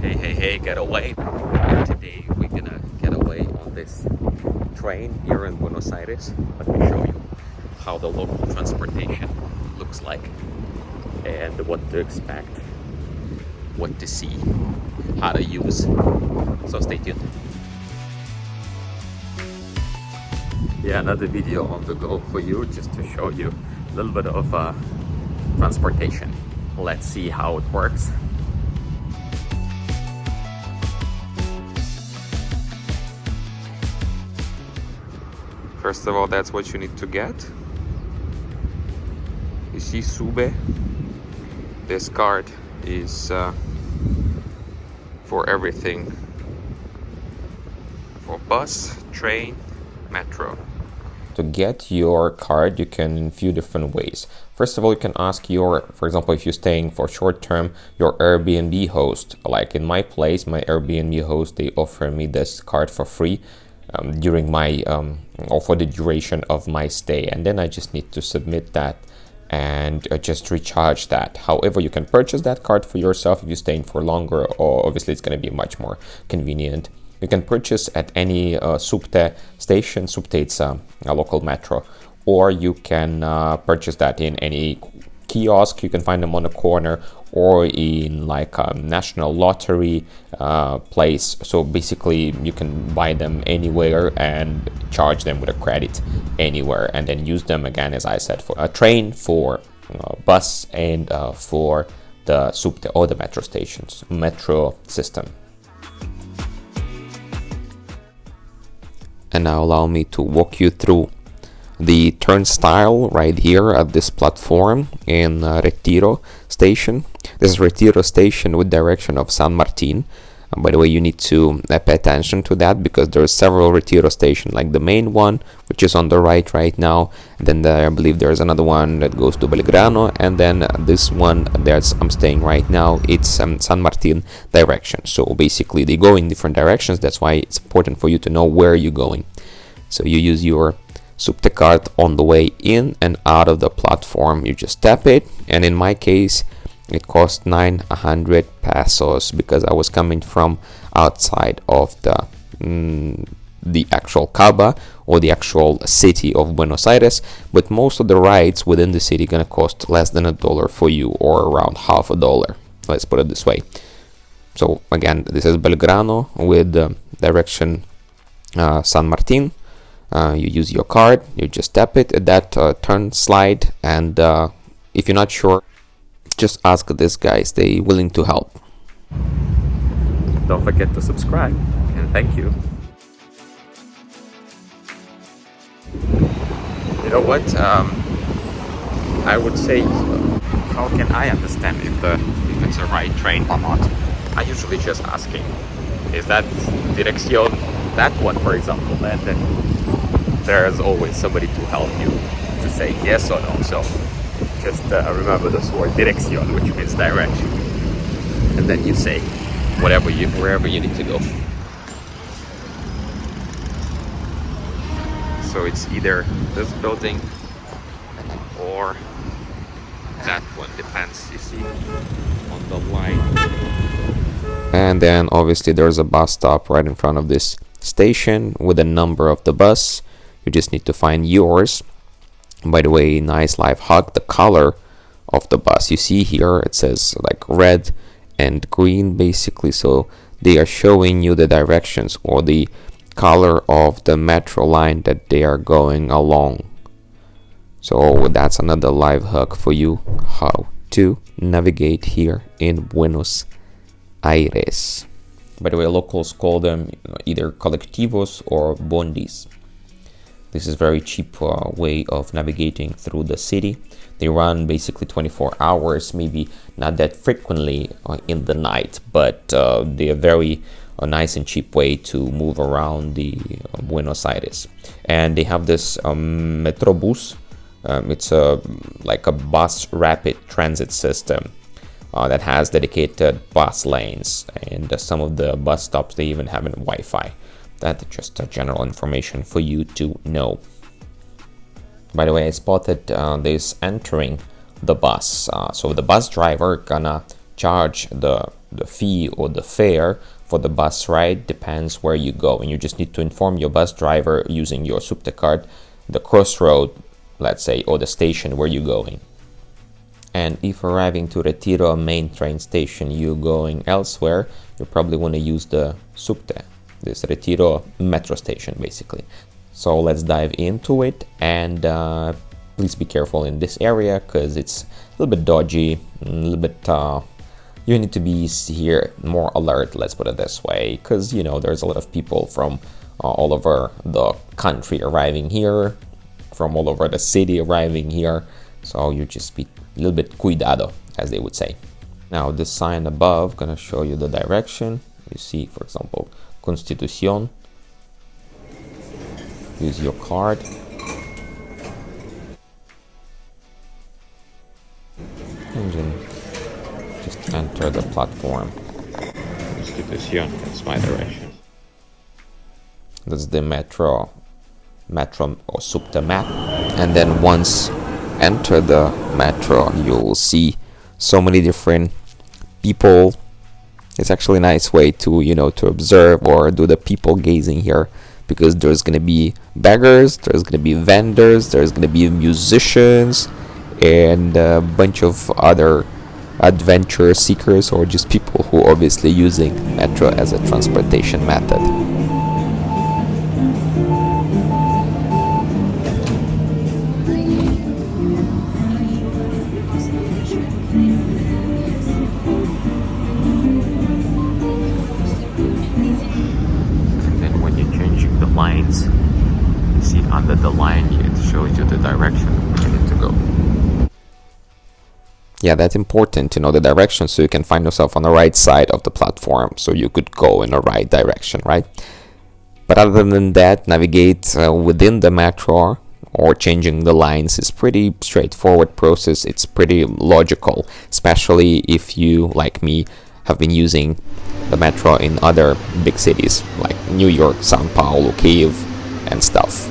Hey, get away. And today we're gonna get away on this train here in Buenos Aires. Let me show you how the local transportation looks like and what to expect, what to see, how to use. So stay tuned. Yeah, another video on the go for you, just to show you a little bit of transportation. Let's see how it works. First of all, that's what you need to get. You see SUBE? This card is for everything. For bus, train, metro. To get your card, you can in a few different ways. First of all, you can ask your, for example, if you're staying for short term, your Airbnb host. Like in my place, my Airbnb host, they offer me this card for free during my or for the duration of my stay, and then I just need to submit that and just recharge that. However, you can purchase that card for yourself if you're staying for longer, or obviously it's going to be much more convenient. You can purchase at any Subte station. Subte, it's a local metro, or you can purchase that in any kiosk. You can find them on the corner, or in like a national lottery place. So basically you can buy them anywhere and charge them with a credit anywhere, and then use them again, as I said, for a train, for bus, and for the Subte or the metro stations, metro system. And now allow me to walk you through the turnstile right here at this platform in Retiro station. This is Retiro station with direction of San Martin. By the way, you need to pay attention to that, because there are several Retiro stations, like the main one, which is on the right now. And then I believe there's another one that goes to Belgrano, and then this one that I'm staying right now, it's San Martin direction. So basically they go in different directions. That's why it's important for you to know where you're going. So you use your Subte card on the way in and out of the platform. You just tap it, and in my case it cost 900 pesos, because I was coming from outside of the actual CABA, or the actual city of Buenos Aires. But most of the rides within the city gonna cost less than $1 for you, or around half $1. Let's put it this way. So again, this is Belgrano with direction San Martin. You use your card, you just tap it at that turn slide, and if you're not sure, just ask these guys, they're willing to help. Don't forget to subscribe, and thank you. You know what, I would say, how can I understand if it's a right train or not? I usually just asking, is that dirección that one, for example, and then there's always somebody to help you to say yes or no. So just remember this word dirección, which means direction, and then you say wherever you need to go. So it's either this building or that one, depends, you see, on the line. And then obviously there's a bus stop right in front of this station with a number of the bus. You just need to find yours. By the way, nice live hack, the color of the bus. You see here it says like red and green basically, so they are showing you the directions or the color of the metro line that they are going along. So that's another live hack for you, how to navigate here in Buenos Aires. By the way, locals call them either colectivos or bondis. This is a very cheap way of navigating through the city. They run basically 24 hours, maybe not that frequently in the night, but they are very nice and cheap way to move around the Buenos Aires. And they have this Metrobus. It's like a bus rapid transit system that has dedicated bus lanes, and some of the bus stops, they even have Wi-Fi. That's just general information for you to know. By the way, I spotted this entering the bus. So the bus driver gonna charge the fee or the fare for the bus ride, depends where you go, and you just need to inform your bus driver using your Subte card the crossroad, let's say, or the station where you're going. And if arriving to Retiro main train station, you're going elsewhere, you probably want to use the Subte, this Retiro metro station basically. So let's dive into it, and please be careful in this area because it's a little bit dodgy, a little bit you need to be here more alert, let's put it this way, because you know there's a lot of people from all over the country arriving here, from all over the city arriving here, so you just be a little bit cuidado, as they would say. Now this sign above gonna show you the direction. You see, for example, Constitucion. Use your card. And then just enter the platform. Constitucion, that's my direction. That's the metro or Subte map. And then once enter the metro, you'll see so many different people. It's actually a nice way to, you know, to observe or do the people gazing here, because there's gonna be beggars, there's gonna be vendors, there's gonna be musicians, and a bunch of other adventure seekers, or just people who are obviously using metro as a transportation method. Lines, you see under the line it shows you the direction where you need to go. Yeah, that's important to know the direction so you can find yourself on the right side of the platform, so you could go in the right direction, right? But other than that, navigate within the metro or changing the lines is pretty straightforward process. It's pretty logical, especially if you, like me, have been using the metro in other big cities like New York, Sao Paulo, Kiev, and stuff.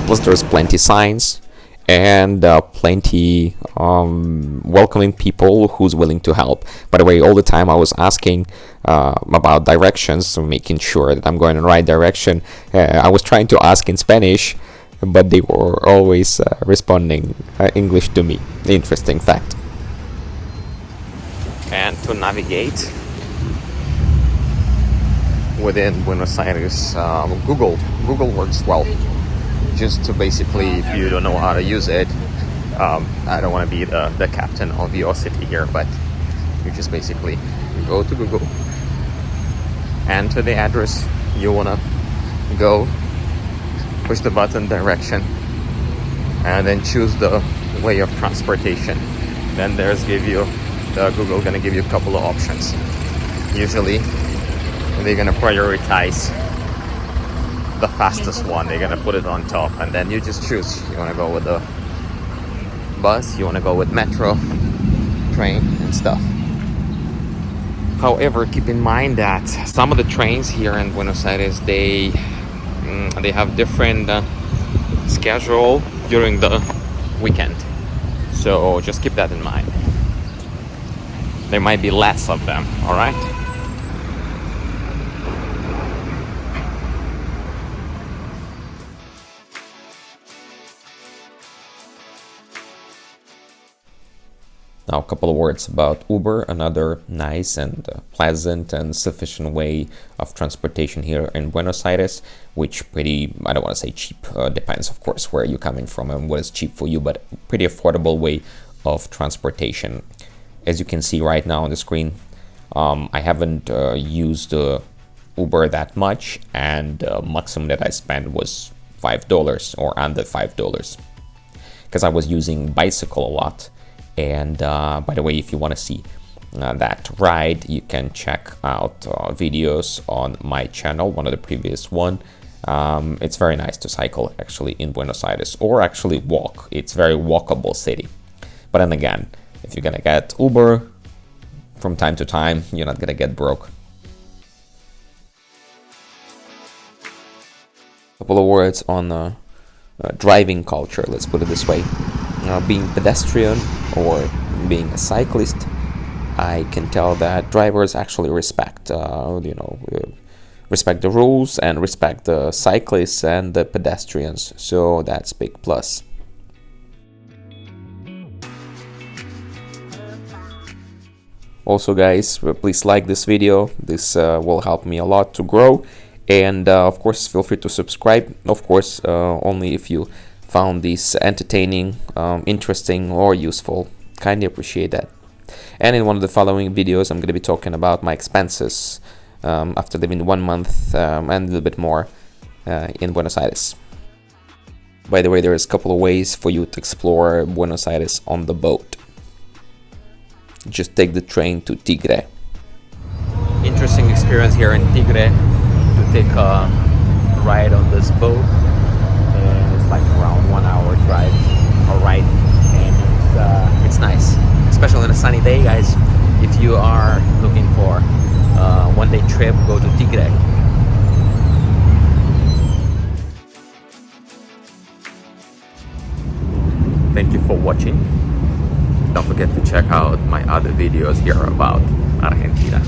Plus there's plenty signs and plenty welcoming people who's willing to help. By the way, all the time I was asking about directions, so making sure that I'm going in the right direction. I was trying to ask in Spanish, but they were always responding English to me. Interesting fact. And to navigate within Buenos Aires, Google works well. Just to basically, if you don't know how to use it, I don't want to be the captain of your city here, but you just basically go to Google, enter the address you want to go, push the button direction, and then choose the way of transportation. Then Google gonna give you a couple of options. Usually they're gonna prioritize the fastest one, they're gonna put it on top, and then you just choose. You wanna go with the bus, you wanna go with metro, train, and stuff. However, keep in mind that some of the trains here in Buenos Aires, they have different schedule during the weekend, so just keep that in mind. There might be less of them, all right? Now, a couple of words about Uber, another nice and pleasant and sufficient way of transportation here in Buenos Aires, which pretty, I don't want to say cheap, depends of course where you're coming from and what is cheap for you, but pretty affordable way of transportation. As you can see right now on the screen, I haven't used Uber that much, and maximum that I spent was $5 or under $5, because I was using bicycle a lot. And by the way, if you want to see that ride, you can check out videos on my channel, one of the previous one. It's very nice to cycle actually in Buenos Aires, or actually walk. It's very walkable city. But then again, if you're gonna get Uber from time to time, you're not gonna get broke. A couple of words on driving culture, let's put it this way. being pedestrian or being a cyclist, I can tell that drivers actually respect, respect the rules and respect the cyclists and the pedestrians. So that's big plus. Also, guys, please like this video. This will help me a lot to grow. And of course, feel free to subscribe. Of course, only if you found this entertaining, interesting, or useful. Kindly appreciate that. And in one of the following videos, I'm going to be talking about my expenses after living 1 month and a little bit more in Buenos Aires. By the way, there is a couple of ways for you to explore Buenos Aires on the boat. Just take the train to Tigre. Interesting experience here in Tigre to take a ride on this boat. And it's like around 1 hour drive or ride, and it's nice, especially on a sunny day, guys. If you are looking for a one-day trip, go to Tigre. Thank you for watching. Don't forget to check out my other videos here about Argentina.